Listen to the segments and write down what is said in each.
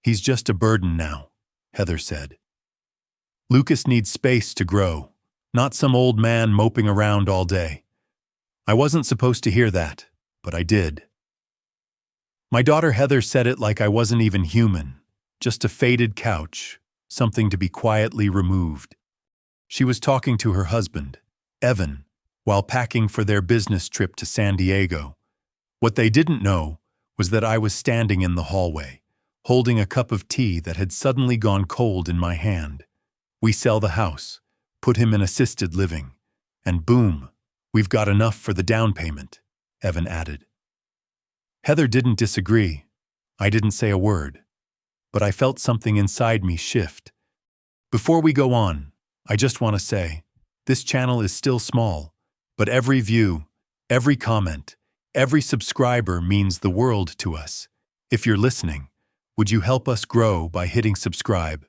He's just a burden now, Heather said. Lucas needs space to grow, not some old man moping around all day. I wasn't supposed to hear that, but I did. My daughter Heather said it like I wasn't even human, just a faded couch, something to be quietly removed. She was talking to her husband, Evan, while packing for their business trip to San Diego. What they didn't know was that I was standing in the hallway, holding a cup of tea that had suddenly gone cold in my hand. We sell the house, put him in assisted living, and boom, we've got enough for the down payment, Evan added. Heather didn't disagree. I didn't say a word, but I felt something inside me shift. Before we go on, I just want to say, this channel is still small, but every view, every comment, every subscriber means the world to us. If you're listening, would you help us grow by hitting subscribe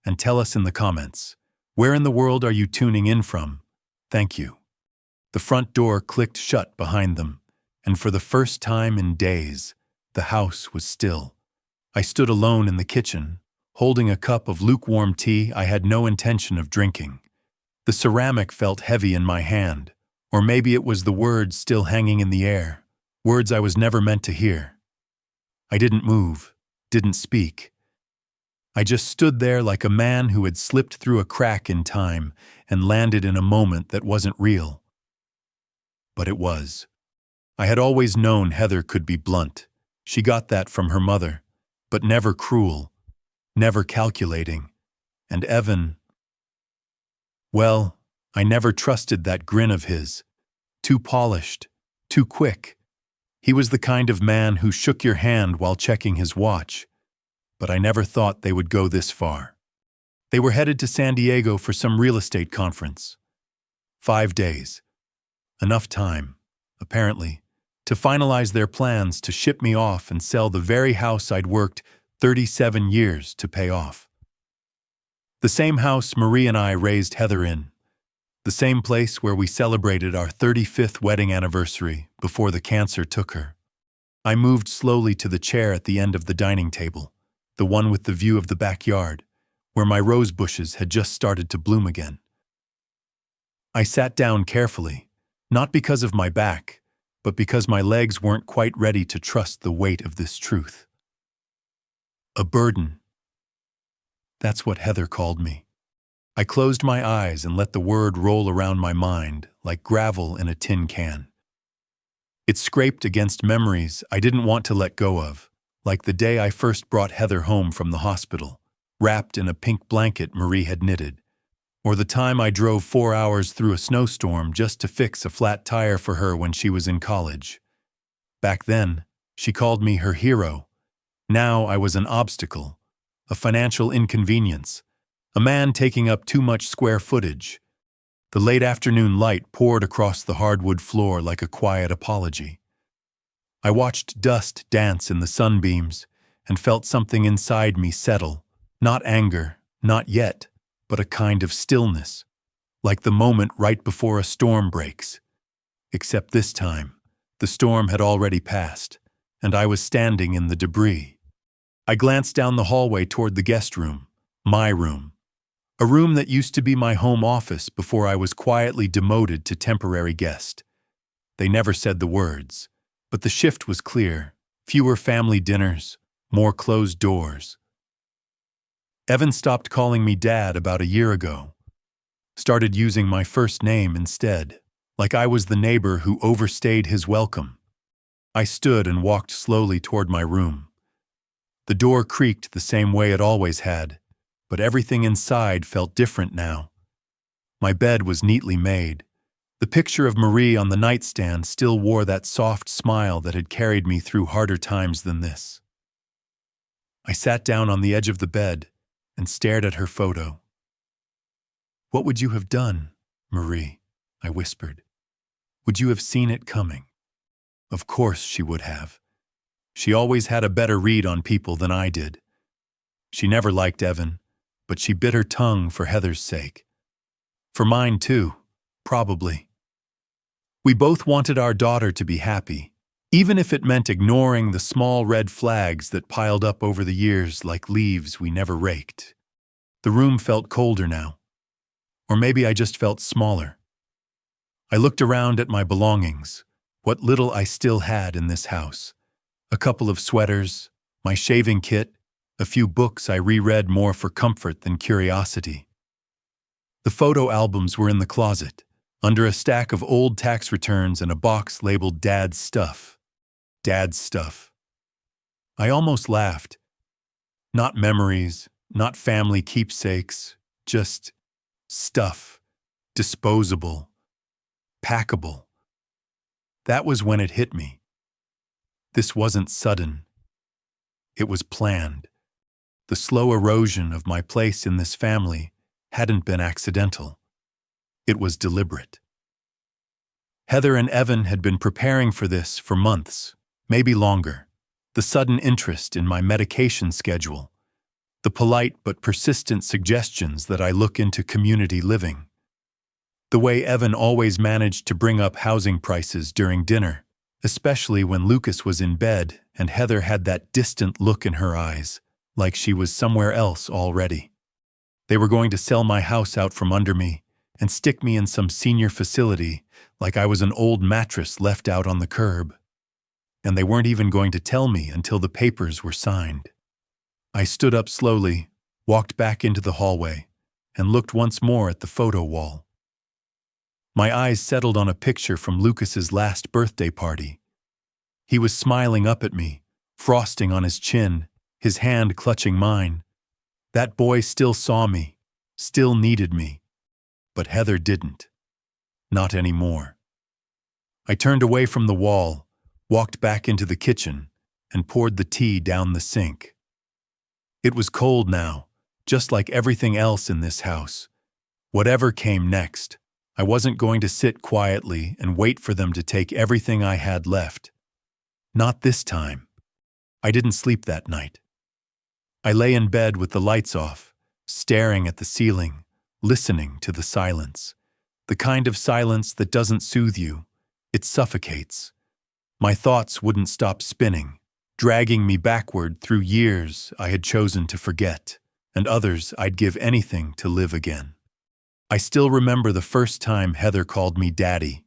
and tell us in the comments, where in the world are you tuning in from? Thank you. The front door clicked shut behind them, and for the first time in days, the house was still. I stood alone in the kitchen, holding a cup of lukewarm tea I had no intention of drinking. The ceramic felt heavy in my hand, or maybe it was the words still hanging in the air, words I was never meant to hear. I didn't move, didn't speak. I just stood there like a man who had slipped through a crack in time and landed in a moment that wasn't real. But it was. I had always known Heather could be blunt. She got that from her mother, but never cruel, never calculating. And Evan, well, I never trusted that grin of his. Too polished, too quick. He was the kind of man who shook your hand while checking his watch. But I never thought they would go this far. They were headed to San Diego for some real estate conference. 5 days. Enough time, apparently, to finalize their plans to ship me off and sell the very house I'd worked 37 years to pay off. The same house Marie and I raised Heather in. The same place where we celebrated our 35th wedding anniversary before the cancer took her. I moved slowly to the chair at the end of the dining table, the one with the view of the backyard, where my rose bushes had just started to bloom again. I sat down carefully, not because of my back, but because my legs weren't quite ready to trust the weight of this truth. A burden. That's what Heather called me. I closed my eyes and let the word roll around my mind like gravel in a tin can. It scraped against memories I didn't want to let go of, like the day I first brought Heather home from the hospital, wrapped in a pink blanket Marie had knitted, or the time I drove 4 hours through a snowstorm just to fix a flat tire for her when she was in college. Back then, she called me her hero. Now I was an obstacle, a financial inconvenience, a man taking up too much square footage. The late afternoon light poured across the hardwood floor like a quiet apology. I watched dust dance in the sunbeams and felt something inside me settle, not anger, not yet, but a kind of stillness, like the moment right before a storm breaks. Except this time, the storm had already passed, and I was standing in the debris. I glanced down the hallway toward the guest room, my room, a room that used to be my home office before I was quietly demoted to temporary guest. They never said the words, but the shift was clear: fewer family dinners, more closed doors. Evan stopped calling me Dad about a year ago, started using my first name instead, like I was the neighbor who overstayed his welcome. I stood and walked slowly toward my room. The door creaked the same way it always had, but everything inside felt different now. My bed was neatly made. The picture of Marie on the nightstand still wore that soft smile that had carried me through harder times than this. I sat down on the edge of the bed and stared at her photo. "What would you have done, Marie?" I whispered. "Would you have seen it coming?" Of course she would have. She always had a better read on people than I did. She never liked Evan, but she bit her tongue for Heather's sake. For mine too, probably. We both wanted our daughter to be happy, even if it meant ignoring the small red flags that piled up over the years like leaves we never raked. The room felt colder now. Or maybe I just felt smaller. I looked around at my belongings, what little I still had in this house. A couple of sweaters, my shaving kit, a few books I reread more for comfort than curiosity. The photo albums were in the closet, under a stack of old tax returns and a box labeled Dad's Stuff. Dad's Stuff. I almost laughed. Not memories, not family keepsakes, just stuff. Disposable. Packable. That was when it hit me. This wasn't sudden. It was planned. The slow erosion of my place in this family hadn't been accidental. It was deliberate. Heather and Evan had been preparing for this for months, maybe longer. The sudden interest in my medication schedule, the polite but persistent suggestions that I look into community living, the way Evan always managed to bring up housing prices during dinner, especially when Lucas was in bed and Heather had that distant look in her eyes, like she was somewhere else already. They were going to sell my house out from under me and stick me in some senior facility like I was an old mattress left out on the curb. And they weren't even going to tell me until the papers were signed. I stood up slowly, walked back into the hallway, and looked once more at the photo wall. My eyes settled on a picture from Lucas's last birthday party. He was smiling up at me, frosting on his chin, his hand clutching mine. That boy still saw me, still needed me. But Heather didn't. Not anymore. I turned away from the wall, walked back into the kitchen, and poured the tea down the sink. It was cold now, just like everything else in this house. Whatever came next, I wasn't going to sit quietly and wait for them to take everything I had left. Not this time. I didn't sleep that night. I lay in bed with the lights off, staring at the ceiling, listening to the silence. The kind of silence that doesn't soothe you, it suffocates. My thoughts wouldn't stop spinning, dragging me backward through years I had chosen to forget, and others I'd give anything to live again. I still remember the first time Heather called me Daddy.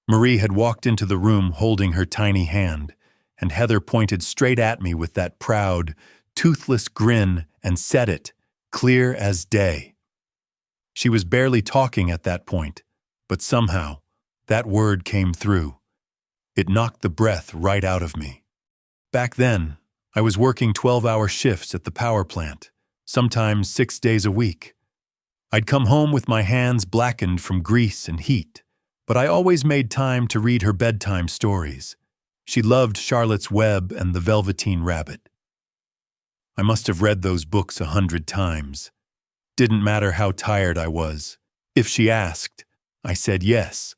Marie had walked into the room holding her tiny hand, and Heather pointed straight at me with that proud, toothless grin and said it, clear as day. She was barely talking at that point, but somehow, that word came through. It knocked the breath right out of me. Back then, I was working 12-hour shifts at the power plant, sometimes 6 days a week. I'd come home with my hands blackened from grease and heat, but I always made time to read her bedtime stories. She loved Charlotte's Web and the Velveteen Rabbit. I must have read those books 100 times. Didn't matter how tired I was. If she asked, I said yes.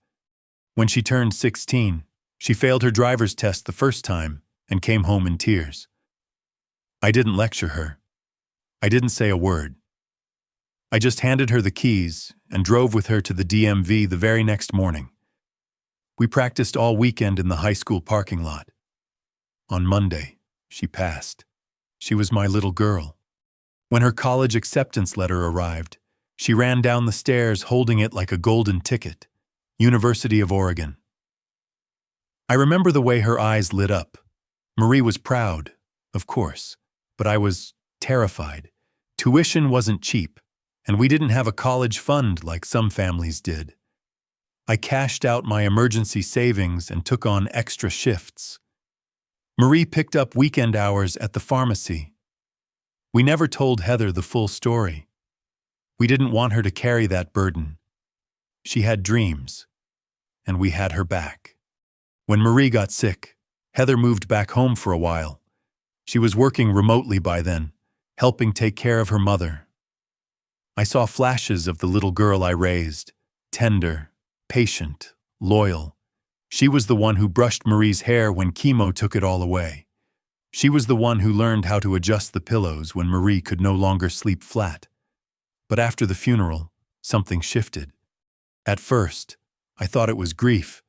When she turned 16, she failed her driver's test the first time and came home in tears. I didn't lecture her. I didn't say a word. I just handed her the keys and drove with her to the DMV the very next morning. We practiced all weekend in the high school parking lot. On Monday, she passed. She was my little girl. When her college acceptance letter arrived, she ran down the stairs holding it like a golden ticket. University of Oregon. I remember the way her eyes lit up. Marie was proud, of course, but I was terrified. Tuition wasn't cheap, and we didn't have a college fund like some families did. I cashed out my emergency savings and took on extra shifts. Marie picked up weekend hours at the pharmacy. We never told Heather the full story. We didn't want her to carry that burden. She had dreams, and we had her back. When Marie got sick, Heather moved back home for a while. She was working remotely by then, helping take care of her mother. I saw flashes of the little girl I raised, tender, patient, loyal. She was the one who brushed Marie's hair when chemo took it all away. She was the one who learned how to adjust the pillows when Marie could no longer sleep flat. But after the funeral, something shifted. At first, I thought it was grief.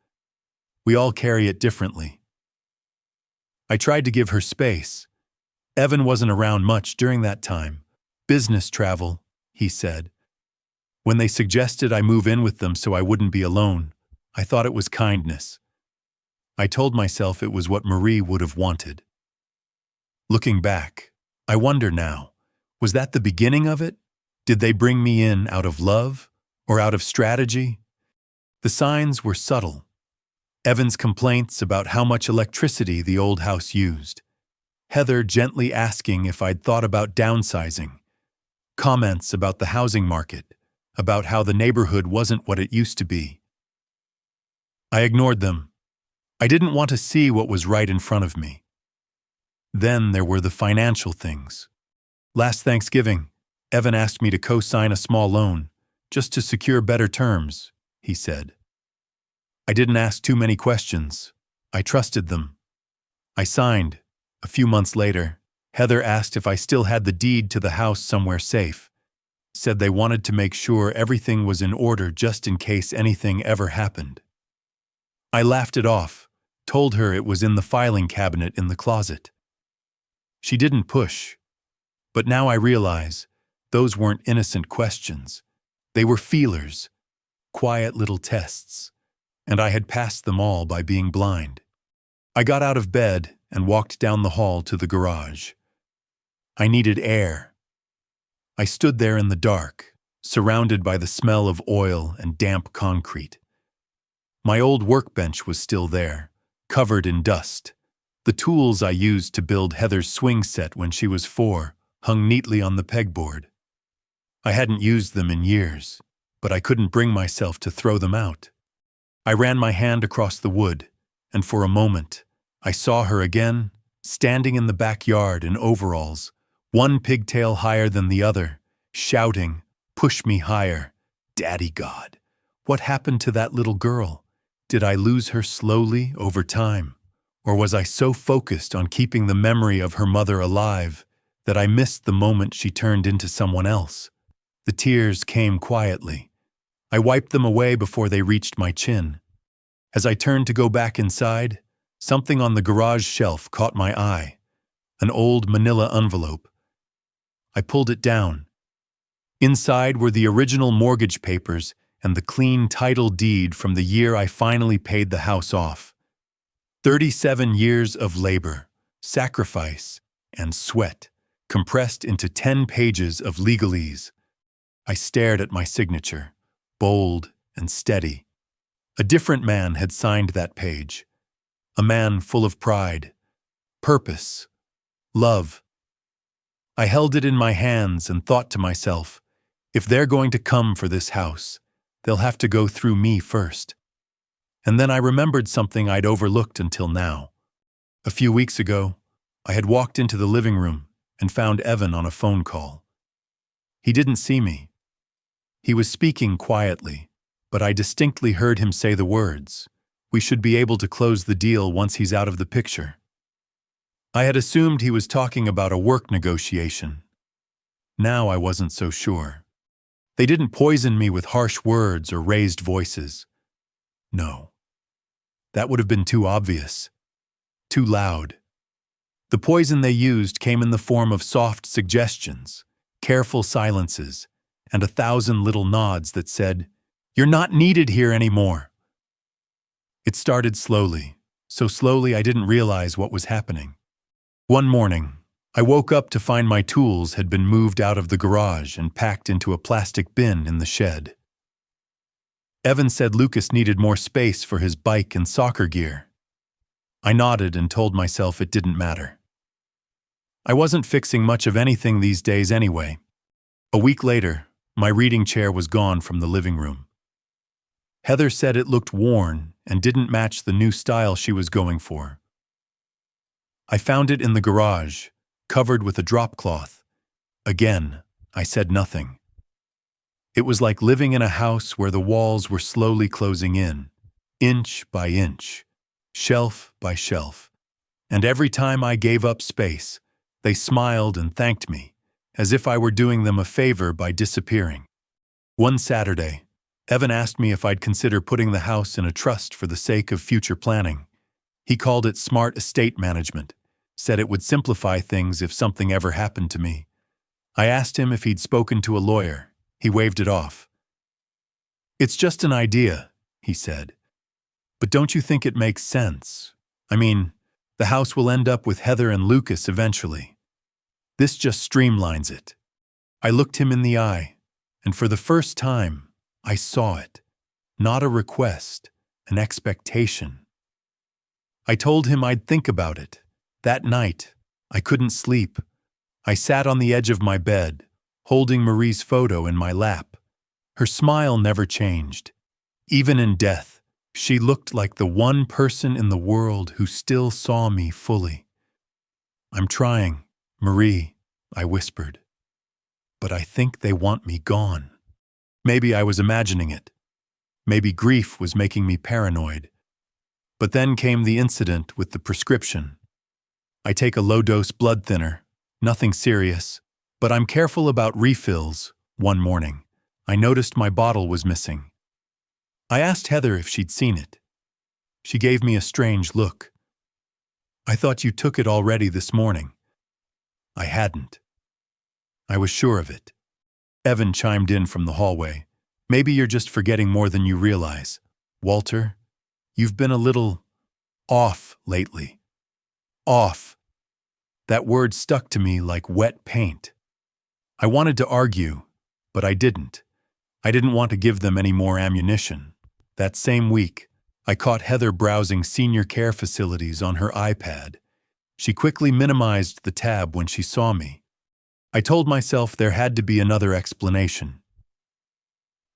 We all carry it differently. I tried to give her space. Evan wasn't around much during that time. Business travel, he said. When they suggested I move in with them so I wouldn't be alone, I thought it was kindness. I told myself it was what Marie would have wanted. Looking back, I wonder now, was that the beginning of it? Did they bring me in out of love or out of strategy? The signs were subtle. Evan's complaints about how much electricity the old house used. Heather gently asking if I'd thought about downsizing. Comments about the housing market, about how the neighborhood wasn't what it used to be. I ignored them. I didn't want to see what was right in front of me. Then there were the financial things. Last Thanksgiving, Evan asked me to co-sign a small loan, just to secure better terms, he said. I didn't ask too many questions. I trusted them. I signed. A few months later, Heather asked if I still had the deed to the house somewhere safe. Said they wanted to make sure everything was in order just in case anything ever happened. I laughed it off, told her it was in the filing cabinet in the closet. She didn't push. But now I realize those weren't innocent questions. They were feelers, quiet little tests, and I had passed them all by being blind. I got out of bed and walked down the hall to the garage. I needed air. I stood there in the dark, surrounded by the smell of oil and damp concrete. My old workbench was still there, covered in dust. The tools I used to build Heather's swing set when she was 4 hung neatly on the pegboard. I hadn't used them in years, but I couldn't bring myself to throw them out. I ran my hand across the wood, and for a moment, I saw her again, standing in the backyard in overalls, one pigtail higher than the other, shouting, "Push me higher, Daddy God." What happened to that little girl? Did I lose her slowly over time? Or was I so focused on keeping the memory of her mother alive that I missed the moment she turned into someone else? The tears came quietly. I wiped them away before they reached my chin. As I turned to go back inside, something on the garage shelf caught my eye. An old manila envelope. I pulled it down. Inside were the original mortgage papers and the clean title deed from the year I finally paid the house off. 37 years of labor, sacrifice, and sweat, compressed into 10 pages of legalese. I stared at my signature, bold and steady. A different man had signed that page. A man full of pride, purpose, love. I held it in my hands and thought to myself, if they're going to come for this house, they'll have to go through me first. And then I remembered something I'd overlooked until now. A few weeks ago, I had walked into the living room and found Evan on a phone call. He didn't see me. He was speaking quietly, but I distinctly heard him say the words, "We should be able to close the deal once he's out of the picture." I had assumed he was talking about a work negotiation. Now I wasn't so sure. They didn't poison me with harsh words or raised voices. No. That would have been too obvious, too loud. The poison they used came in the form of soft suggestions, careful silences, and 1,000 little nods that said, "You're not needed here anymore." It started slowly, so slowly I didn't realize what was happening. One morning, I woke up to find my tools had been moved out of the garage and packed into a plastic bin in the shed. Evan said Lucas needed more space for his bike and soccer gear. I nodded and told myself it didn't matter. I wasn't fixing much of anything these days anyway. A week later, my reading chair was gone from the living room. Heather said it looked worn and didn't match the new style she was going for. I found it in the garage, covered with a drop cloth. Again, I said nothing. It was like living in a house where the walls were slowly closing in, inch by inch, shelf by shelf. And every time I gave up space, they smiled and thanked me, as if I were doing them a favor by disappearing. One Saturday, Evan asked me if I'd consider putting the house in a trust for the sake of future planning. He called it smart estate management, said it would simplify things if something ever happened to me. I asked him if he'd spoken to a lawyer. He waved it off. "It's just an idea," he said. "But don't you think it makes sense? I mean, the house will end up with Heather and Lucas eventually. This just streamlines it." I looked him in the eye, and for the first time, I saw it. Not a request, an expectation. I told him I'd think about it. That night, I couldn't sleep. I sat on the edge of my bed, holding Marie's photo in my lap. Her smile never changed. Even in death, she looked like the one person in the world who still saw me fully. "I'm trying, Marie," I whispered. "But I think they want me gone." Maybe I was imagining it. Maybe grief was making me paranoid. But then came the incident with the prescription. I take a low-dose blood thinner, nothing serious, but I'm careful about refills. One morning, I noticed my bottle was missing. I asked Heather if she'd seen it. She gave me a strange look. "I thought you took it already this morning." I hadn't. I was sure of it. Evan chimed in from the hallway. "Maybe you're just forgetting more than you realize. Walter, you've been a little off lately." Off. That word stuck to me like wet paint. I wanted to argue, but I didn't. I didn't want to give them any more ammunition. That same week, I caught Heather browsing senior care facilities on her iPad. She quickly minimized the tab when she saw me. I told myself there had to be another explanation.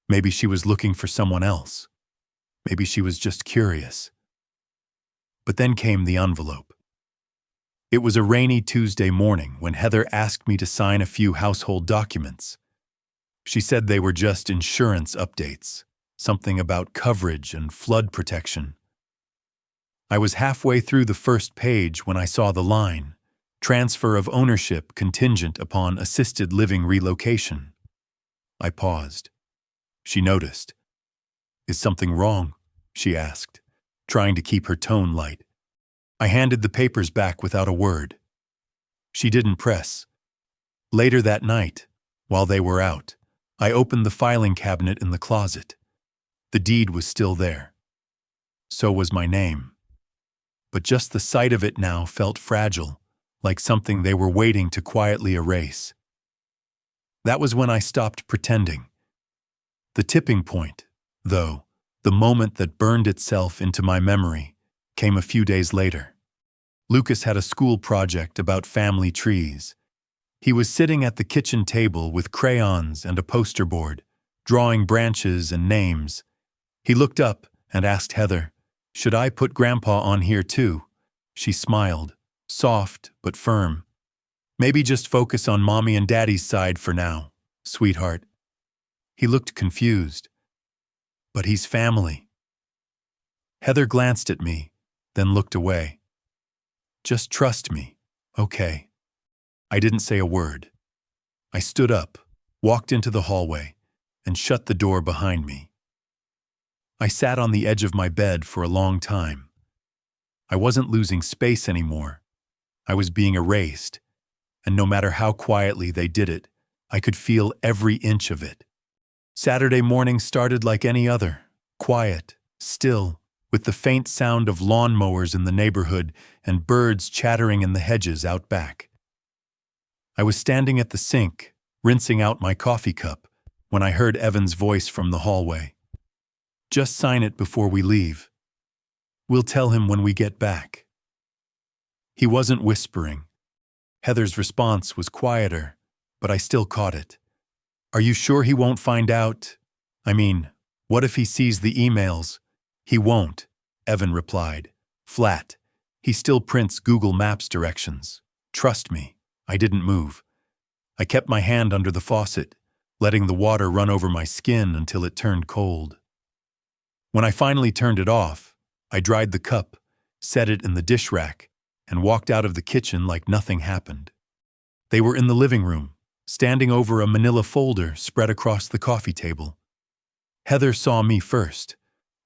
Maybe she was looking for someone else. Maybe she was just curious. But then came the envelope. It was a rainy Tuesday morning when Heather asked me to sign a few household documents. She said they were just insurance updates, something about coverage and flood protection. I was halfway through the first page when I saw the line, "Transfer of ownership contingent upon assisted living relocation." I paused. She noticed. "Is something wrong?" she asked, trying to keep her tone light. I handed the papers back without a word. She didn't press. Later that night, while they were out, I opened the filing cabinet in the closet. The deed was still there. So was my name. But just the sight of it now felt fragile, like something they were waiting to quietly erase. That was when I stopped pretending. The tipping point, though, the moment that burned itself into my memory, came a few days later. Lucas had a school project about family trees. He was sitting at the kitchen table with crayons and a poster board, drawing branches and names. He looked up and asked Heather, "Should I put Grandpa on here too?" She smiled, soft but firm. "Maybe just focus on Mommy and Daddy's side for now, sweetheart." He looked confused. "But he's family." Heather glanced at me, then looked away. "Just trust me, okay?" I didn't say a word. I stood up, walked into the hallway, and shut the door behind me. I sat on the edge of my bed for a long time. I wasn't losing space anymore. I was being erased, and no matter how quietly they did it, I could feel every inch of it. Saturday morning started like any other, quiet, still, with the faint sound of lawnmowers in the neighborhood and birds chattering in the hedges out back. I was standing at the sink, rinsing out my coffee cup, when I heard Evan's voice from the hallway. "Just sign it before we leave. We'll tell him when we get back." He wasn't whispering. Heather's response was quieter, but I still caught it. "Are you sure he won't find out? I mean, what if he sees the emails?" "He won't," Evan replied, flat. "He still prints Google Maps directions. Trust me." I didn't move. I kept my hand under the faucet, letting the water run over my skin until it turned cold. When I finally turned it off, I dried the cup, set it in the dish rack, and walked out of the kitchen like nothing happened. They were in the living room, standing over a manila folder spread across the coffee table. Heather saw me first.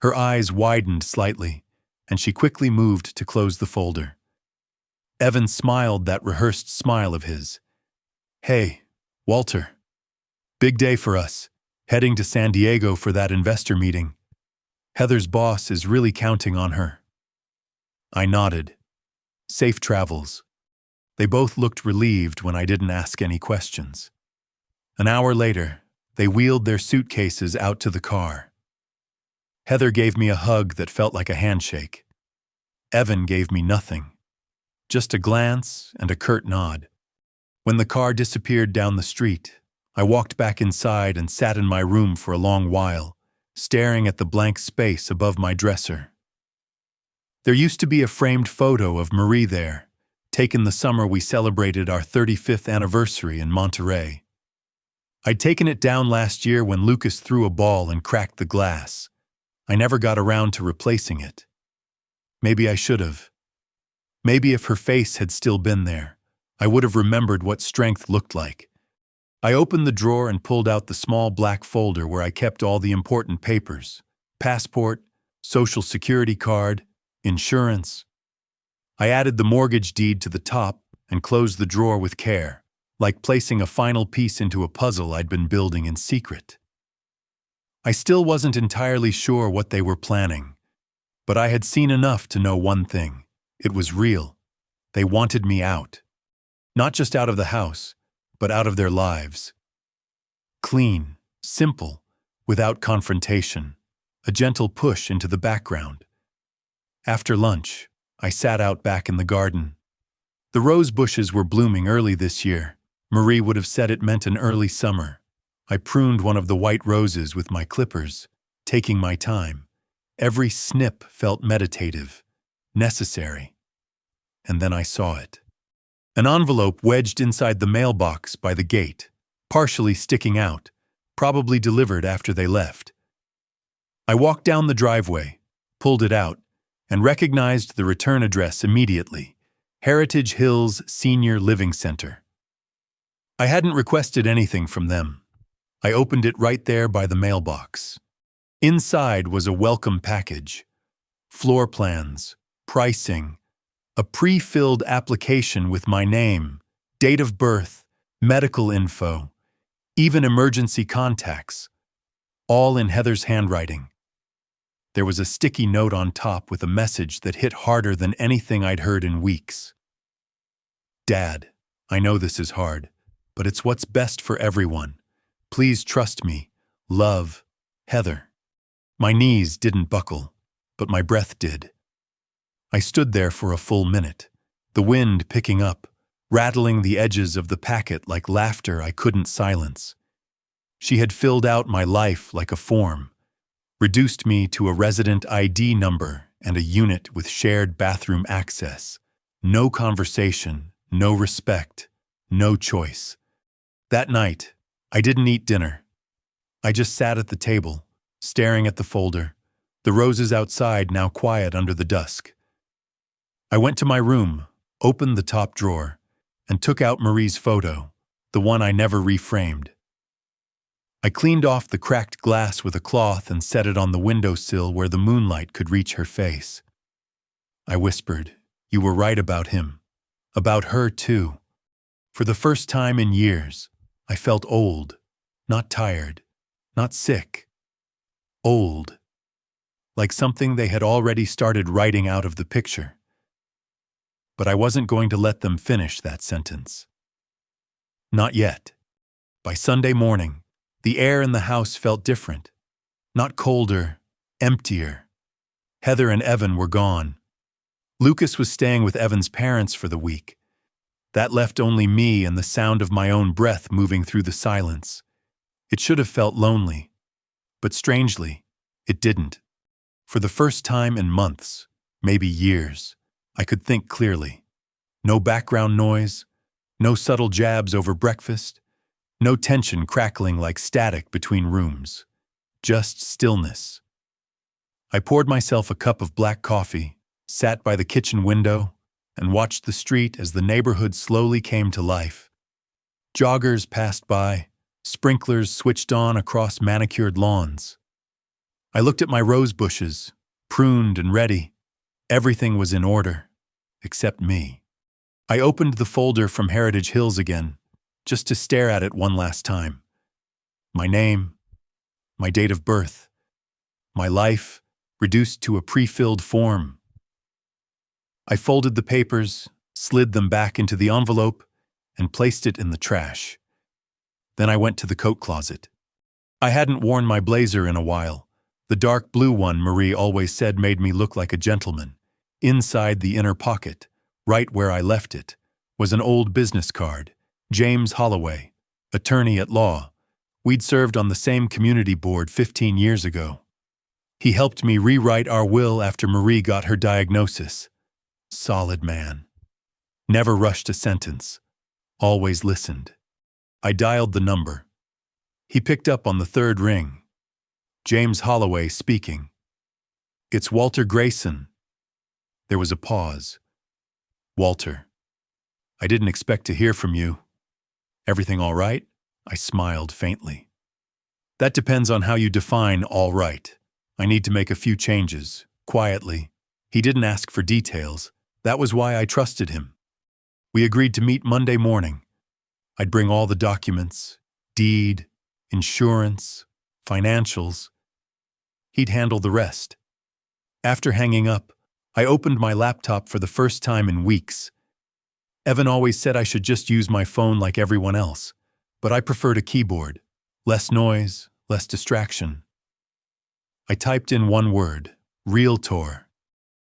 Her eyes widened slightly, and she quickly moved to close the folder. Evan smiled that rehearsed smile of his. "Hey, Walter. Big day for us, heading to San Diego for that investor meeting. Heather's boss is really counting on her." I nodded. Safe travels. They both looked relieved when I didn't ask any questions. An hour later, they wheeled their suitcases out to the car. Heather gave me a hug that felt like a handshake. Evan gave me nothing. Just a glance and a curt nod. When the car disappeared down the street, I walked back inside and sat in my room for a long while, staring at the blank space above my dresser. There used to be a framed photo of Marie there, taken the summer we celebrated our 35th anniversary in Monterey. I'd taken it down last year when Lucas threw a ball and cracked the glass. I never got around to replacing it. Maybe I should have. Maybe if her face had still been there, I would have remembered what strength looked like. I opened the drawer and pulled out the small black folder where I kept all the important papers: passport, social security card, insurance. I added the mortgage deed to the top and closed the drawer with care, like placing a final piece into a puzzle I'd been building in secret. I still wasn't entirely sure what they were planning, but I had seen enough to know one thing. It was real. They wanted me out. Not just out of the house, but out of their lives. Clean, simple, without confrontation, a gentle push into the background. After lunch, I sat out back in the garden. The rose bushes were blooming early this year. Marie would have said it meant an early summer. I pruned one of the white roses with my clippers, taking my time. Every snip felt meditative, necessary. And then I saw it. An envelope wedged inside the mailbox by the gate, partially sticking out, probably delivered after they left. I walked down the driveway, pulled it out, and recognized the return address immediately: Heritage Hills Senior Living Center. I hadn't requested anything from them. I opened it right there by the mailbox. Inside was a welcome package: floor plans, pricing, a pre-filled application with my name, date of birth, medical info, even emergency contacts, all in Heather's handwriting. There was a sticky note on top with a message that hit harder than anything I'd heard in weeks. "Dad, I know this is hard, but it's what's best for everyone. Please trust me. Love, Heather." My knees didn't buckle, but my breath did. I stood there for a full minute, the wind picking up, rattling the edges of the packet like laughter I couldn't silence. She had filled out my life like a form, reduced me to a resident ID number and a unit with shared bathroom access. No conversation, no respect, no choice. That night, I didn't eat dinner. I just sat at the table, staring at the folder, the roses outside now quiet under the dusk. I went to my room, opened the top drawer, and took out Marie's photo, the one I never reframed. I cleaned off the cracked glass with a cloth and set it on the windowsill where the moonlight could reach her face. I whispered, "You were right about him. About her, too." For the first time in years, I felt old, not tired, not sick. Old. Like something they had already started writing out of the picture. But I wasn't going to let them finish that sentence. Not yet. By Sunday morning, the air in the house felt different. Not colder, emptier. Heather and Evan were gone. Lucas was staying with Evan's parents for the week. That left only me and the sound of my own breath moving through the silence. It should have felt lonely. But strangely, it didn't. For the first time in months, maybe years, I could think clearly. No background noise, no subtle jabs over breakfast, no tension crackling like static between rooms. Just stillness. I poured myself a cup of black coffee, sat by the kitchen window, and watched the street as the neighborhood slowly came to life. Joggers passed by, sprinklers switched on across manicured lawns. I looked at my rose bushes, pruned and ready. Everything was in order, except me. I opened the folder from Heritage Hills again, just to stare at it one last time. My name, my date of birth, my life, reduced to a pre-filled form. I folded the papers, slid them back into the envelope, and placed it in the trash. Then I went to the coat closet. I hadn't worn my blazer in a while. The dark blue one Marie always said made me look like a gentleman. Inside the inner pocket, right where I left it, was an old business card. James Holloway, attorney at law. We'd served on the same community board 15 years ago. He helped me rewrite our will after Marie got her diagnosis. Solid man. Never rushed a sentence. Always listened. I dialed the number. He picked up on the third ring. James Holloway speaking. It's Walter Grayson. There was a pause. Walter. I didn't expect to hear from you. Everything all right? I smiled faintly. That depends on how you define all right. I need to make a few changes, quietly. He didn't ask for details. That was why I trusted him. We agreed to meet Monday morning. I'd bring all the documents, deed, insurance, financials. He'd handle the rest. After hanging up, I opened my laptop for the first time in weeks. Evan always said I should just use my phone like everyone else, but I preferred a keyboard. Less noise, less distraction. I typed in one word, Realtor.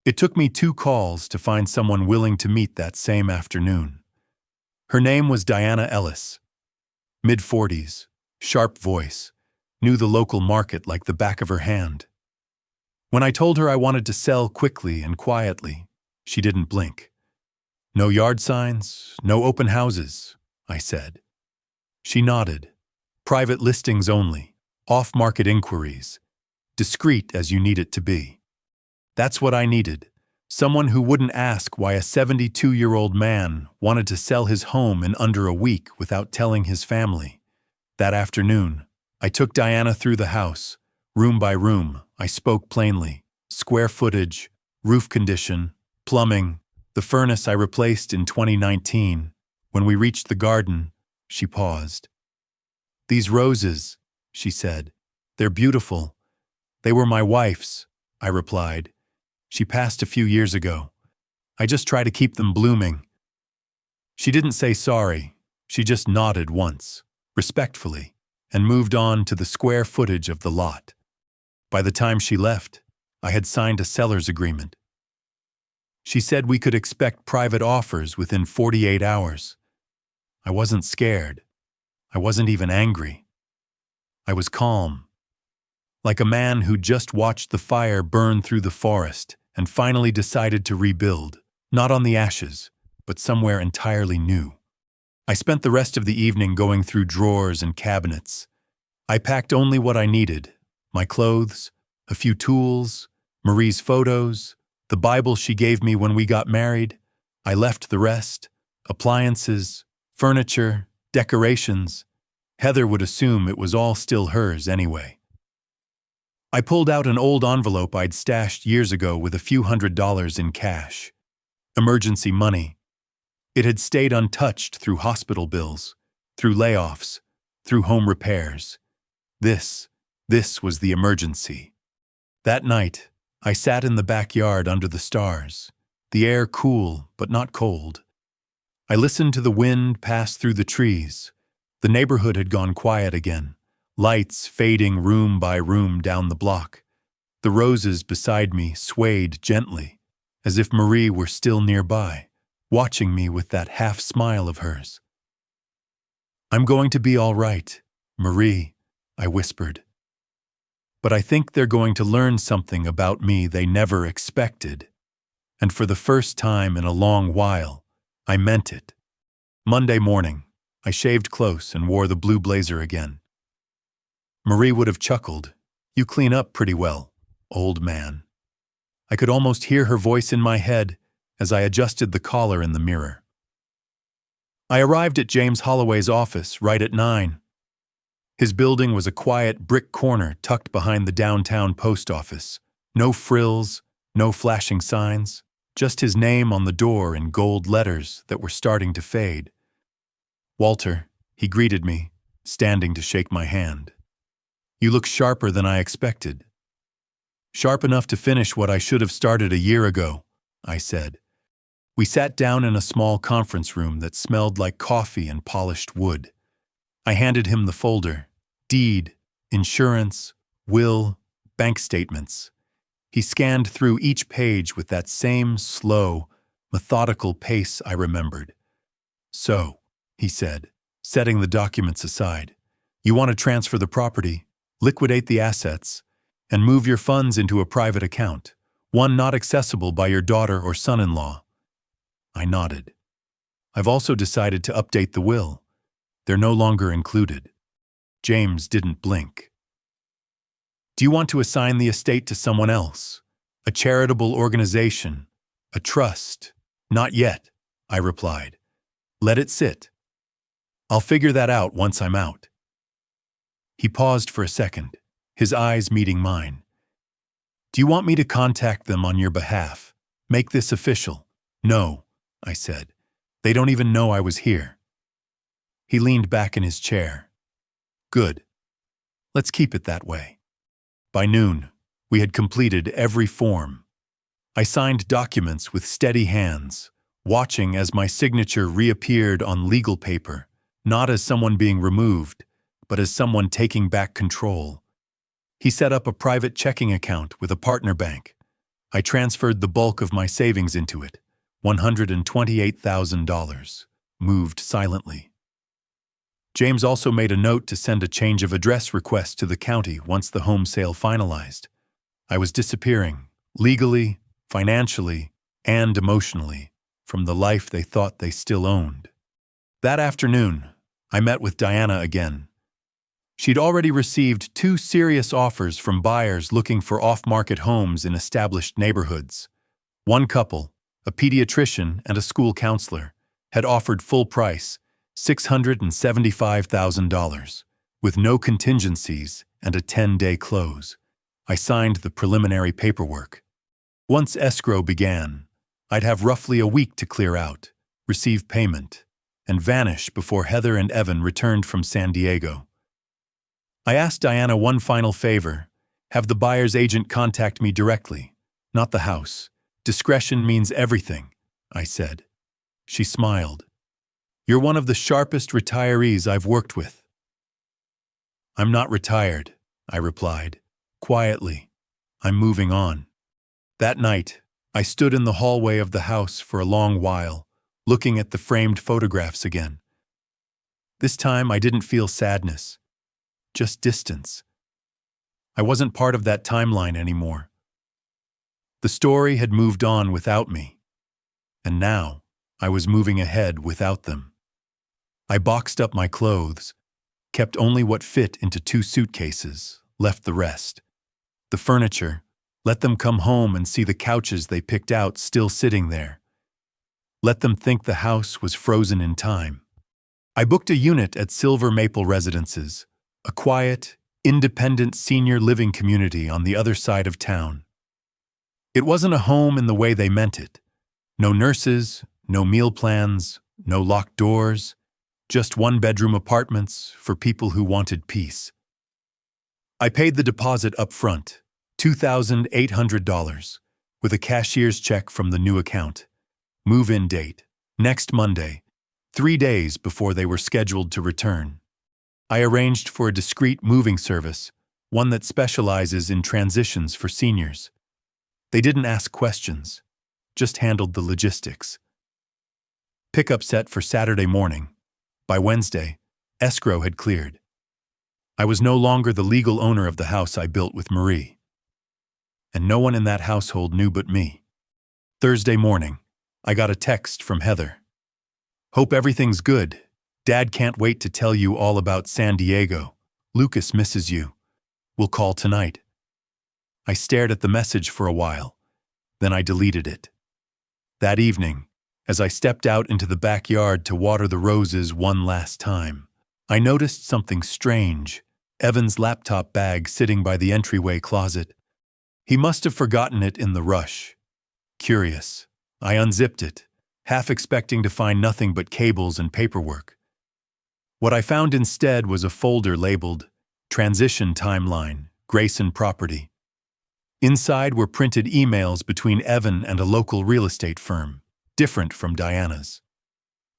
It took me 2 calls to find someone willing to meet that same afternoon. Her name was Diana Ellis. Mid-40s, sharp voice, knew the local market like the back of her hand. When I told her I wanted to sell quickly and quietly, she didn't blink. No yard signs, no open houses, I said. She nodded. Private listings only, off-market inquiries, discreet as you need it to be. That's what I needed. Someone who wouldn't ask why a 72-year-old man wanted to sell his home in under a week without telling his family. That afternoon, I took Diana through the house. Room by room, I spoke plainly. Square footage, roof condition, plumbing, the furnace I replaced in 2019. When we reached the garden, she paused. These roses, she said, they're beautiful. They were my wife's, I replied. She passed a few years ago. I just try to keep them blooming. She didn't say sorry. She just nodded once, respectfully, and moved on to the square footage of the lot. By the time she left, I had signed a seller's agreement. She said we could expect private offers within 48 hours. I wasn't scared. I wasn't even angry. I was calm. Like a man who just watched the fire burn through the forest and finally decided to rebuild, not on the ashes, but somewhere entirely new. I spent the rest of the evening going through drawers and cabinets. I packed only what I needed, my clothes, a few tools, Marie's photos, the Bible she gave me when we got married. I left the rest, appliances, furniture, decorations. Heather would assume it was all still hers anyway. I pulled out an old envelope I'd stashed years ago with a few $100s in cash. Emergency money. It had stayed untouched through hospital bills, through layoffs, through home repairs. This was the emergency. That night, I sat in the backyard under the stars, the air cool but not cold. I listened to the wind pass through the trees. The neighborhood had gone quiet again, lights fading room by room down the block. The roses beside me swayed gently, as if Marie were still nearby, watching me with that half-smile of hers. "I'm going to be all right, Marie," I whispered. "But I think they're going to learn something about me they never expected." And for the first time in a long while, I meant it. Monday morning, I shaved close and wore the blue blazer again. Marie would have chuckled. "You clean up pretty well, old man." I could almost hear her voice in my head as I adjusted the collar in the mirror. I arrived at James Holloway's office right at 9. His building was a quiet brick corner tucked behind the downtown post office. No frills, no flashing signs, just his name on the door in gold letters that were starting to fade. "Walter," he greeted me, standing to shake my hand. "You look sharper than I expected." "Sharp enough to finish what I should have started a year ago," I said. We sat down in a small conference room that smelled like coffee and polished wood. I handed him the folder: deed, insurance, will, bank statements. He scanned through each page with that same slow, methodical pace I remembered. "So," he said, setting the documents aside, "you want to transfer the property, liquidate the assets, and move your funds into a private account, one not accessible by your daughter or son-in-law." I nodded. "I've also decided to update the will. They're no longer included." James didn't blink. "Do you want to assign the estate to someone else? A charitable organization? A trust?" "Not yet," I replied. "Let it sit. I'll figure that out once I'm out." He paused for a second, his eyes meeting mine. "Do you want me to contact them on your behalf? Make this official?" "No," I said. "They don't even know I was here." He leaned back in his chair. "Good. Let's keep it that way." By noon, we had completed every form. I signed documents with steady hands, watching as my signature reappeared on legal paper, not as someone being removed, but as someone taking back control. He set up a private checking account with a partner bank. I transferred the bulk of my savings into it, $128,000, moved silently. James also made a note to send a change of address request to the county once the home sale finalized. I was disappearing, legally, financially, and emotionally, from the life they thought they still owned. That afternoon, I met with Diana again. She'd already received 2 serious offers from buyers looking for off-market homes in established neighborhoods. One couple, a pediatrician and a school counselor, had offered full price, $675,000, with no contingencies and a 10-day close. I signed the preliminary paperwork. Once escrow began, I'd have roughly a week to clear out, receive payment, and vanish before Heather and Evan returned from San Diego. I asked Diana one final favor: have the buyer's agent contact me directly, not the house. "Discretion means everything," I said. She smiled. "You're one of the sharpest retirees I've worked with." "I'm not retired," I replied, quietly. "I'm moving on." That night, I stood in the hallway of the house for a long while, looking at the framed photographs again. This time I didn't feel sadness, just distance. I wasn't part of that timeline anymore. The story had moved on without me, and now I was moving ahead without them. I boxed up my clothes, kept only what fit into 2 suitcases, left the rest. The furniture, let them come home and see the couches they picked out still sitting there. Let them think the house was frozen in time. I booked a unit at Silver Maple Residences, a quiet, independent senior living community on the other side of town. It wasn't a home in the way they meant it. No nurses, no meal plans, no locked doors, just 1-bedroom apartments for people who wanted peace. I paid the deposit up front, $2,800, with a cashier's check from the new account. Move-in date, next Monday, 3 days before they were scheduled to return. I arranged for a discreet moving service, one that specializes in transitions for seniors. They didn't ask questions, just handled the logistics. Pickup set for Saturday morning. By Wednesday, escrow had cleared. I was no longer the legal owner of the house I built with Marie. And no one in that household knew but me. Thursday morning, I got a text from Heather. "Hope everything's good. Dad can't wait to tell you all about San Diego. Lucas misses you. We'll call tonight." I stared at the message for a while, then I deleted it. That evening, as I stepped out into the backyard to water the roses one last time, I noticed something strange: Evan's laptop bag sitting by the entryway closet. He must have forgotten it in the rush. Curious, I unzipped it, half expecting to find nothing but cables and paperwork. What I found instead was a folder labeled Transition Timeline, Grayson Property. Inside were printed emails between Evan and a local real estate firm, different from Diana's.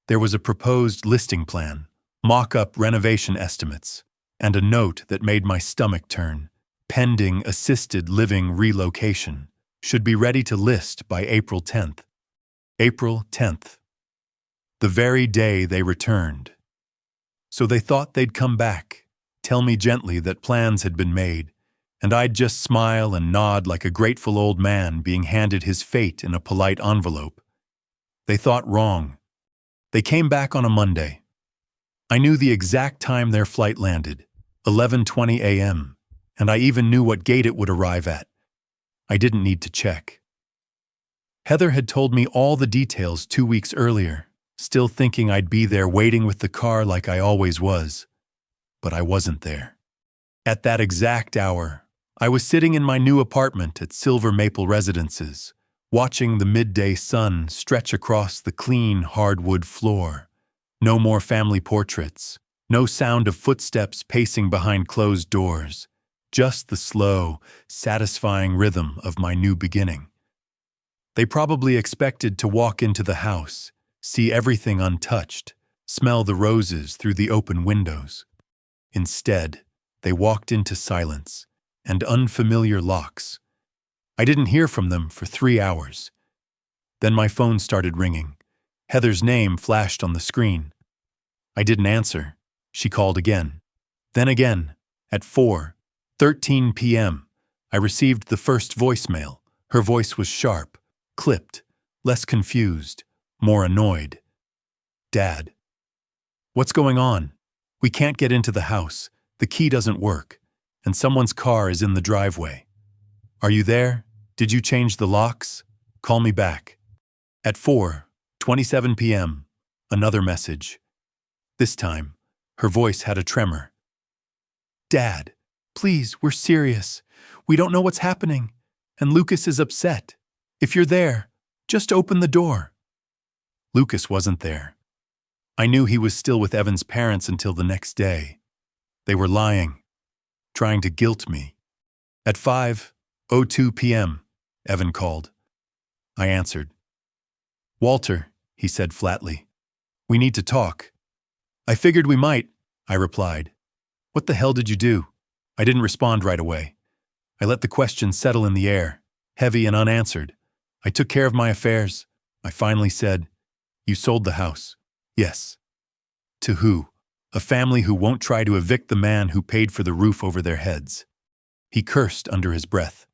There was a proposed listing plan, mock-up renovation estimates, and a note that made my stomach turn. Pending assisted living relocation. Should be ready to list by April 10th. April 10th. The very day they returned. So they thought they'd come back, tell me gently that plans had been made, and I'd just smile and nod like a grateful old man being handed his fate in a polite envelope. They thought wrong. They came back on a Monday. I knew the exact time their flight landed, 11:20 a.m., and I even knew what gate it would arrive at. I didn't need to check. Heather had told me all the details 2 weeks earlier, still thinking I'd be there waiting with the car like I always was. But I wasn't there. At that exact hour, I was sitting in my new apartment at Silver Maple Residences, watching the midday sun stretch across the clean hardwood floor. No more family portraits, no sound of footsteps pacing behind closed doors, just the slow, satisfying rhythm of my new beginning. They probably expected to walk into the house, see everything untouched, smell the roses through the open windows. Instead, they walked into silence and unfamiliar locks. I didn't hear from them for 3 hours. Then my phone started ringing. Heather's name flashed on the screen. I didn't answer. She called again. Then again, at 4:13 p.m., I received the first voicemail. Her voice was sharp, clipped, less confused, more annoyed. Dad. What's going on? We can't get into the house. The key doesn't work, and someone's car is in the driveway. Are you there? Did you change the locks? Call me back. At 4:27 p.m., another message. This time, her voice had a tremor. Dad, please, we're serious. We don't know what's happening, and Lucas is upset. If you're there, just open the door. Lucas wasn't there. I knew he was still with Evan's parents until the next day. They were lying, trying to guilt me. At 5:02 p.m., Evan called. I answered. Walter, he said flatly, we need to talk. I figured we might, I replied. What the hell did you do? I didn't respond right away. I let the question settle in the air, heavy and unanswered. I took care of my affairs. I finally said, you sold the house. Yes. To who? A family who won't try to evict the man who paid for the roof over their heads. He cursed under his breath.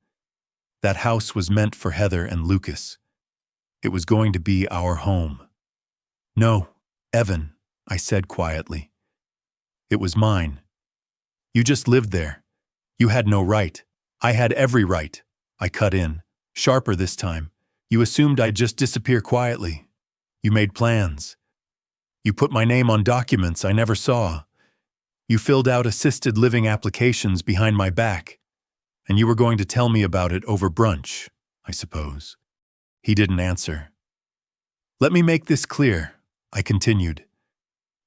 That house was meant for Heather and Lucas. It was going to be our home. No, Evan, I said quietly. It was mine. You just lived there. You had no right. I had every right. I cut in, sharper this time. You assumed I'd just disappear quietly. You made plans. You put my name on documents I never saw. You filled out assisted living applications behind my back. And you were going to tell me about it over brunch, I suppose. He didn't answer. Let me make this clear, I continued.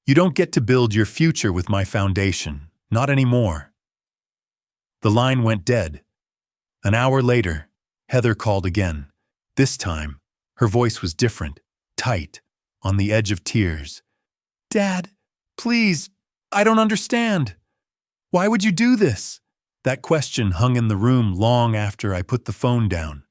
You don't get to build your future with my foundation, not anymore. The line went dead. An hour later, Heather called again. This time, her voice was different, tight, on the edge of tears. Dad, please, I don't understand. Why would you do this? That question hung in the room long after I put the phone down.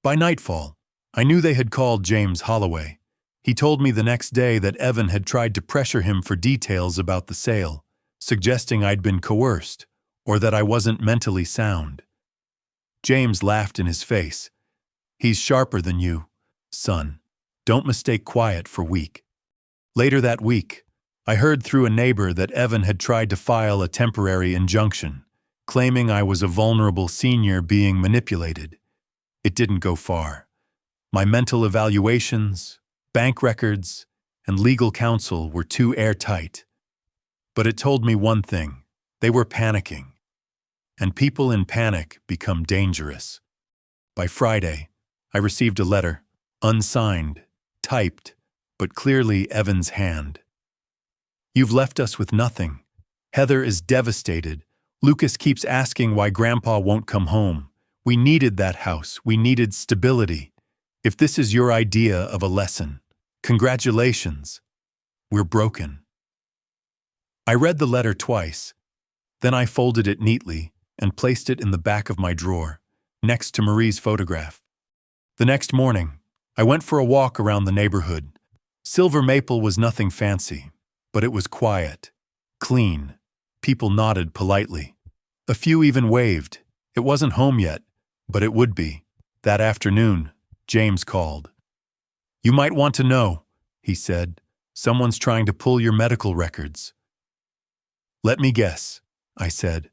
By nightfall, I knew they had called James Holloway. He told me the next day that Evan had tried to pressure him for details about the sale, suggesting I'd been coerced, or that I wasn't mentally sound. James laughed in his face. He's sharper than you, son. Don't mistake quiet for weak. Later that week, I heard through a neighbor that Evan had tried to file a temporary injunction, claiming I was a vulnerable senior being manipulated. It didn't go far. My mental evaluations, bank records, and legal counsel were too airtight. But it told me one thing. They were panicking. And people in panic become dangerous. By Friday, I received a letter, unsigned, typed, but clearly Evan's hand. You've left us with nothing. Heather is devastated. Lucas keeps asking why Grandpa won't come home. We needed that house. We needed stability. If this is your idea of a lesson, congratulations. We're broken. I read the letter twice. Then I folded it neatly and placed it in the back of my drawer, next to Marie's photograph. The next morning, I went for a walk around the neighborhood. Silver Maple was nothing fancy, but it was quiet, clean. People nodded politely. A few even waved. It wasn't home yet, but it would be. That afternoon, James called. You might want to know, he said. Someone's trying to pull your medical records. Let me guess, I said.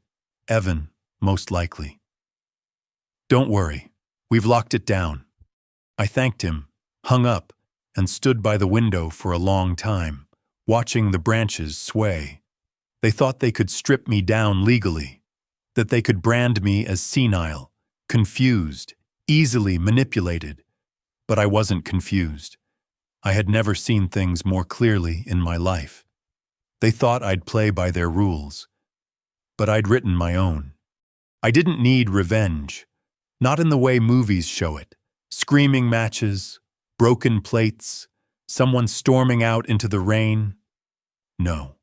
Evan, most likely. Don't worry, we've locked it down. I thanked him, hung up, and stood by the window for a long time, watching the branches sway. They thought they could strip me down legally, that they could brand me as senile, confused, easily manipulated. But I wasn't confused. I had never seen things more clearly in my life. They thought I'd play by their rules, but I'd written my own. I didn't need revenge, not in the way movies show it. Screaming matches, broken plates, someone storming out into the rain. No.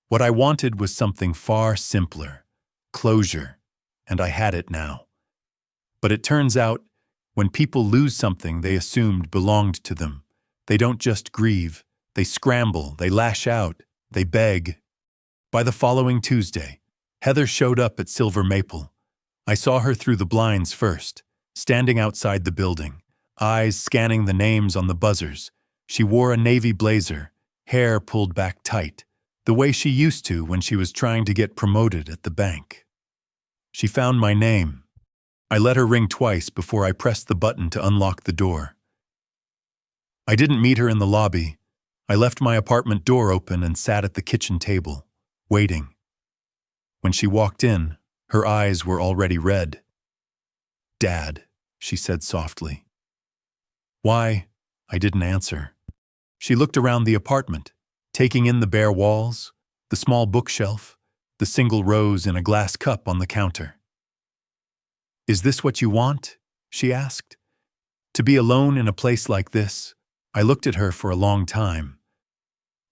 What I wanted was something far simpler, closure, and I had it now. But it turns out, when people lose something they assumed belonged to them, they don't just grieve, they scramble, they lash out, they beg. By the following Tuesday, Heather showed up at Silver Maple. I saw her through the blinds first, standing outside the building, eyes scanning the names on the buzzers. She wore a navy blazer, hair pulled back tight, the way she used to when she was trying to get promoted at the bank. She found my name. I let her ring twice before I pressed the button to unlock the door. I didn't meet her in the lobby. I left my apartment door open and sat at the kitchen table, waiting. When she walked in, her eyes were already red. Dad, she said softly. Why? I didn't answer. She looked around the apartment, taking in the bare walls, the small bookshelf, the single rose in a glass cup on the counter. Is this what you want? She asked. To be alone in a place like this? I looked at her for a long time.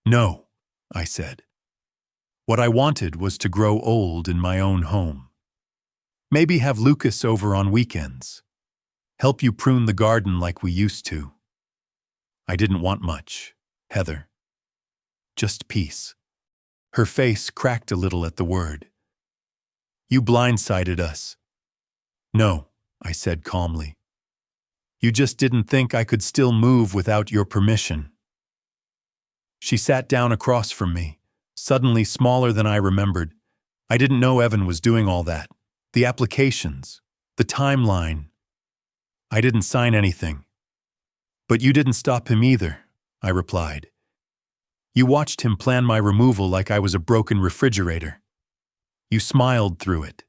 No, I said. What I wanted was to grow old in my own home. Maybe have Lucas over on weekends. Help you prune the garden like we used to. I didn't want much, Heather. Just peace. Her face cracked a little at the word. You blindsided us. No, I said calmly. You just didn't think I could still move without your permission. She sat down across from me, suddenly smaller than I remembered. I didn't know Evan was doing all that. The applications, the timeline. I didn't sign anything. But you didn't stop him either, I replied. You watched him plan my removal like I was a broken refrigerator. You smiled through it.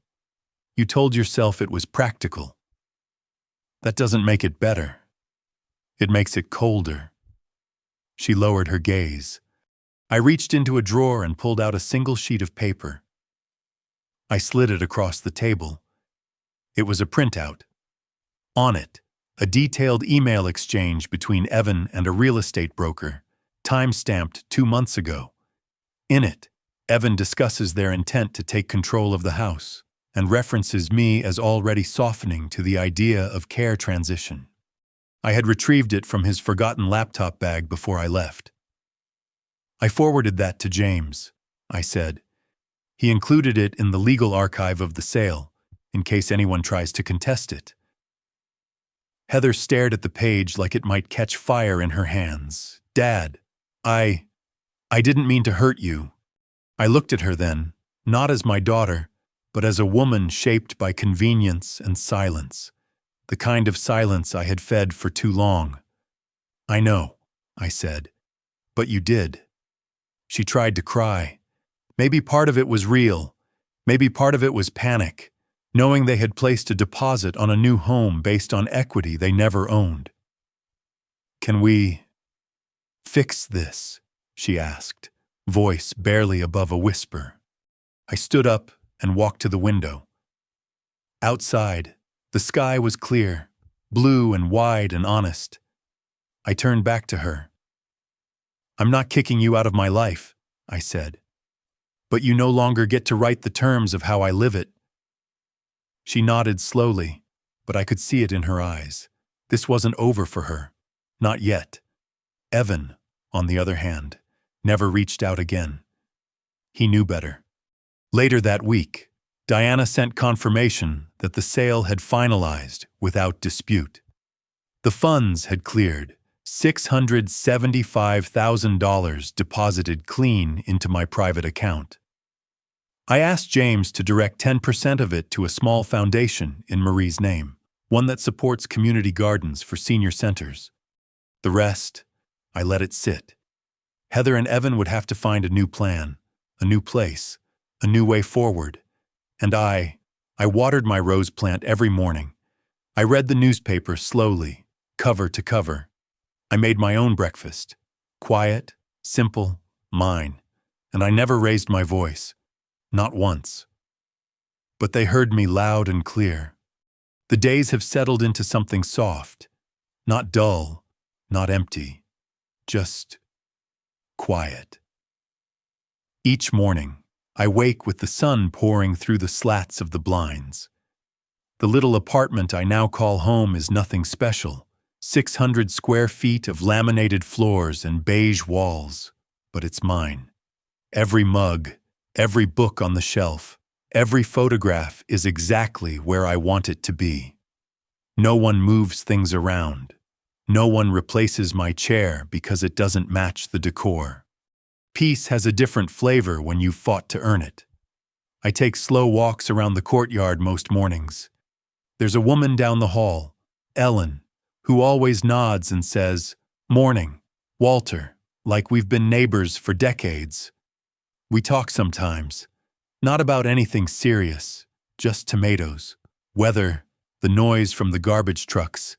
You told yourself it was practical. That doesn't make it better. It makes it colder. She lowered her gaze. I reached into a drawer and pulled out a single sheet of paper. I slid it across the table. It was a printout. On it, a detailed email exchange between Evan and a real estate broker, time-stamped 2 months ago. In it, Evan discusses their intent to take control of the house and references me as already softening to the idea of care transition. I had retrieved it from his forgotten laptop bag before I left. I forwarded that to James, I said. He included it in the legal archive of the sale, in case anyone tries to contest it. Heather stared at the page like it might catch fire in her hands. Dad, I didn't mean to hurt you. I looked at her then, not as my daughter, but as a woman shaped by convenience and silence, the kind of silence I had fed for too long. I know, I said, but you did. She tried to cry. Maybe part of it was real. Maybe part of it was panic, knowing they had placed a deposit on a new home based on equity they never owned. Can we fix this? She asked, voice barely above a whisper. I stood up and walked to the window. Outside, the sky was clear, blue and wide and honest. I turned back to her. I'm not kicking you out of my life, I said. But you no longer get to write the terms of how I live it. She nodded slowly, but I could see it in her eyes. This wasn't over for her. Not yet. Evan, on the other hand, never reached out again. He knew better. Later that week, Diana sent confirmation that the sale had finalized without dispute. The funds had cleared, $675,000 deposited clean into my private account. I asked James to direct 10% of it to a small foundation in Marie's name, one that supports community gardens for senior centers. The rest, I let it sit. Heather and Evan would have to find a new plan, a new place, a new way forward. And I watered my rose plant every morning. I read the newspaper slowly, cover to cover. I made my own breakfast. Quiet, simple, mine. And I never raised my voice. Not once. But they heard me loud and clear. The days have settled into something soft. Not dull, not empty. Just quiet. Each morning, I wake with the sun pouring through the slats of the blinds. The little apartment I now call home is nothing special. 600 square feet of laminated floors and beige walls, but it's mine. Every mug, every book on the shelf, every photograph is exactly where I want it to be. No one moves things around. No one replaces my chair because it doesn't match the decor. Peace has a different flavor when you've fought to earn it. I take slow walks around the courtyard most mornings. There's a woman down the hall, Ellen, who always nods and says, "Morning, Walter," like we've been neighbors for decades. We talk sometimes, not about anything serious, just tomatoes, weather, the noise from the garbage trucks.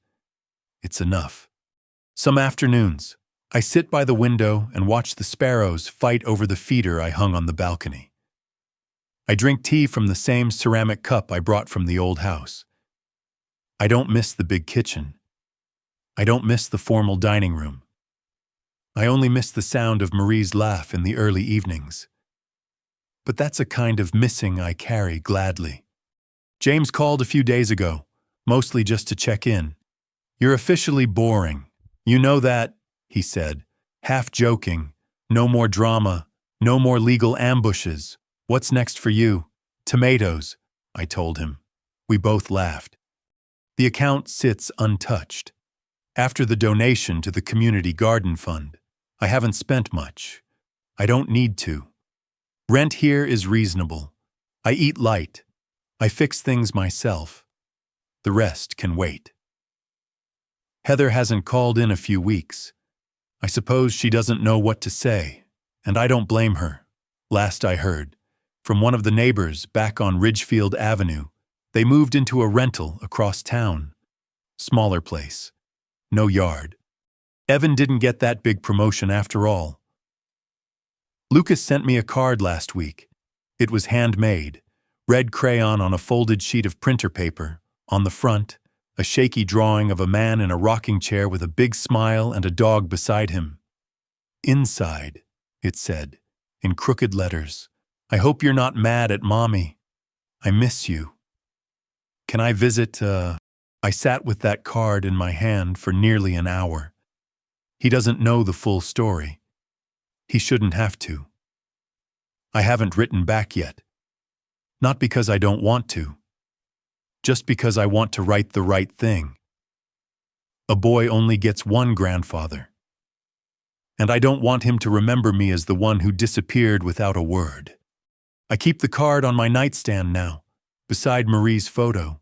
It's enough. Some afternoons, I sit by the window and watch the sparrows fight over the feeder I hung on the balcony. I drink tea from the same ceramic cup I brought from the old house. I don't miss the big kitchen. I don't miss the formal dining room. I only miss the sound of Marie's laugh in the early evenings. But that's a kind of missing I carry gladly. James called a few days ago, mostly just to check in. "You're officially boring. You know that," he said, half joking. "No more drama, no more legal ambushes. What's next for you?" "Tomatoes," I told him. We both laughed. The account sits untouched. After the donation to the community garden fund, I haven't spent much. I don't need to. Rent here is reasonable. I eat light. I fix things myself. The rest can wait. Heather hasn't called in a few weeks. I suppose she doesn't know what to say, and I don't blame her. Last I heard, from one of the neighbors back on Ridgefield Avenue, they moved into a rental across town. Smaller place. No yard. Evan didn't get that big promotion after all. Lucas sent me a card last week. It was handmade, red crayon on a folded sheet of printer paper. On the front, a shaky drawing of a man in a rocking chair with a big smile and a dog beside him. Inside, it said, in crooked letters, "I hope you're not mad at Mommy. I miss you. Can I visit, I sat with that card in my hand for nearly an hour. He doesn't know the full story. He shouldn't have to. I haven't written back yet. Not because I don't want to. Just because I want to write the right thing. A boy only gets one grandfather. And I don't want him to remember me as the one who disappeared without a word. I keep the card on my nightstand now, beside Marie's photo.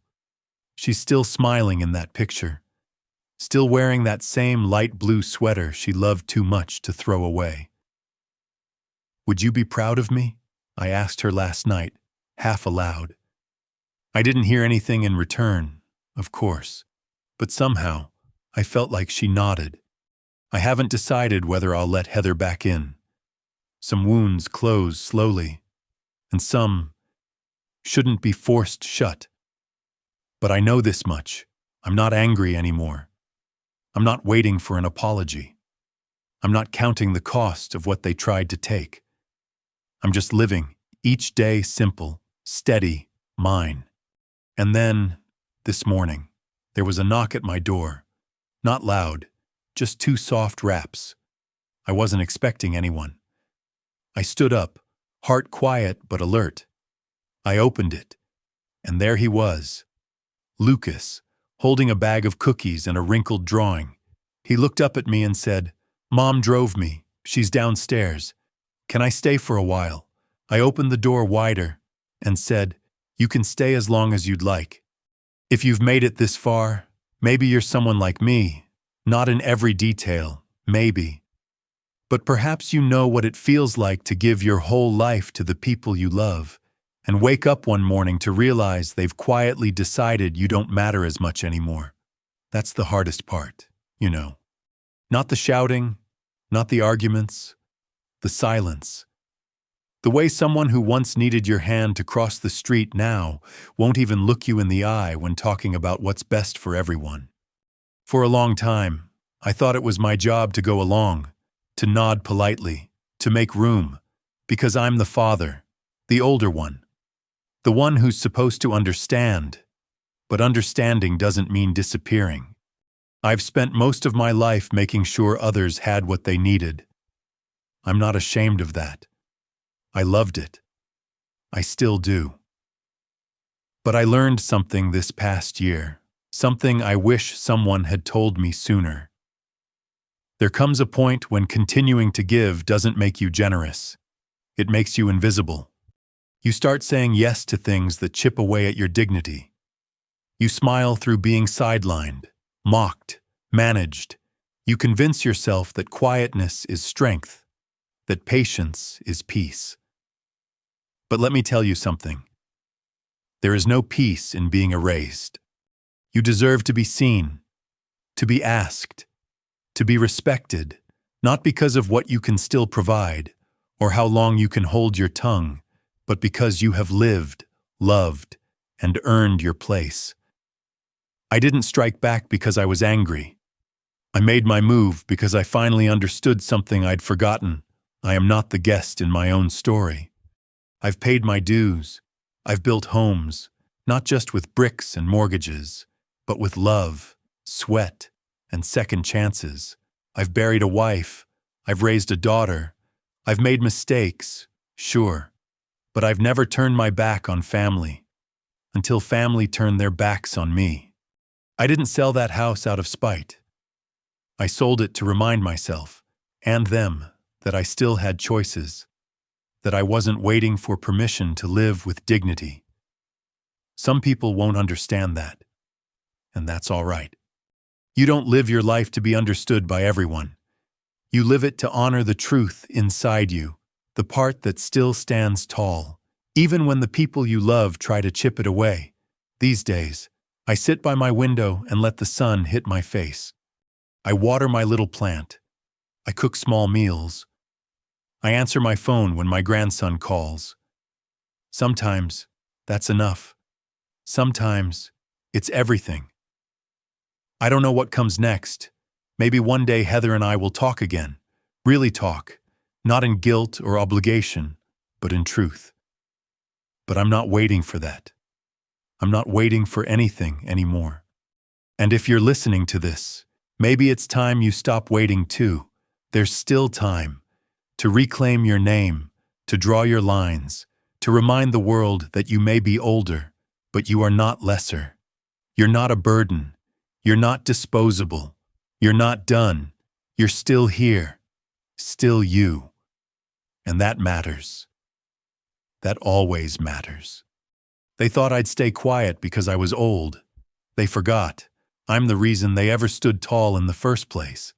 She's still smiling in that picture, still wearing that same light blue sweater she loved too much to throw away. "Would you be proud of me?" I asked her last night, half aloud. I didn't hear anything in return, of course, but somehow I felt like she nodded. I haven't decided whether I'll let Heather back in. Some wounds close slowly, and some shouldn't be forced shut. But I know this much. I'm not angry anymore. I'm not waiting for an apology. I'm not counting the cost of what they tried to take. I'm just living, each day simple, steady, mine. And then, this morning, there was a knock at my door. Not loud, just 2 soft raps. I wasn't expecting anyone. I stood up, heart quiet but alert. I opened it, and there he was. Lucas, holding a bag of cookies and a wrinkled drawing. He looked up at me and said, "Mom drove me. She's downstairs. Can I stay for a while?" I opened the door wider and said, "You can stay as long as you'd like. If you've made it this far, maybe you're someone like me. Not in every detail, maybe. But perhaps you know what it feels like to give your whole life to the people you love, and wake up one morning to realize they've quietly decided you don't matter as much anymore. That's the hardest part, you know. Not the shouting, not the arguments, the silence. The way someone who once needed your hand to cross the street now won't even look you in the eye when talking about what's best for everyone. For a long time, I thought it was my job to go along, to nod politely, to make room, because I'm the father, the older one, the one who's supposed to understand. But understanding doesn't mean disappearing. I've spent most of my life making sure others had what they needed. I'm not ashamed of that. I loved it. I still do. But I learned something this past year, something I wish someone had told me sooner. There comes a point when continuing to give doesn't make you generous. It makes you invisible. You start saying yes to things that chip away at your dignity. You smile through being sidelined, mocked, managed. You convince yourself that quietness is strength, that patience is peace. But let me tell you something. There is no peace in being erased. You deserve to be seen, to be asked, to be respected, not because of what you can still provide, or how long you can hold your tongue, but because you have lived, loved, and earned your place. I didn't strike back because I was angry. I made my move because I finally understood something I'd forgotten. I am not the guest in my own story. I've paid my dues. I've built homes, not just with bricks and mortgages, but with love, sweat, and second chances. I've buried a wife. I've raised a daughter. I've made mistakes, sure, but I've never turned my back on family, until family turned their backs on me. I didn't sell that house out of spite. I sold it to remind myself, and them, that I still had choices, that I wasn't waiting for permission to live with dignity. Some people won't understand that, and that's all right. You don't live your life to be understood by everyone. You live it to honor the truth inside you, the part that still stands tall, even when the people you love try to chip it away. These days, I sit by my window and let the sun hit my face. I water my little plant. I cook small meals. I answer my phone when my grandson calls. Sometimes, that's enough. Sometimes, it's everything. I don't know what comes next. Maybe one day Heather and I will talk again. Really talk. Not in guilt or obligation, but in truth. But I'm not waiting for that. I'm not waiting for anything anymore. And if you're listening to this, maybe it's time you stop waiting too. There's still time to reclaim your name, to draw your lines, to remind the world that you may be older, but you are not lesser. You're not a burden. You're not disposable. You're not done. You're still here. Still you. And that matters. That always matters. They thought I'd stay quiet because I was old. They forgot. I'm the reason they ever stood tall in the first place.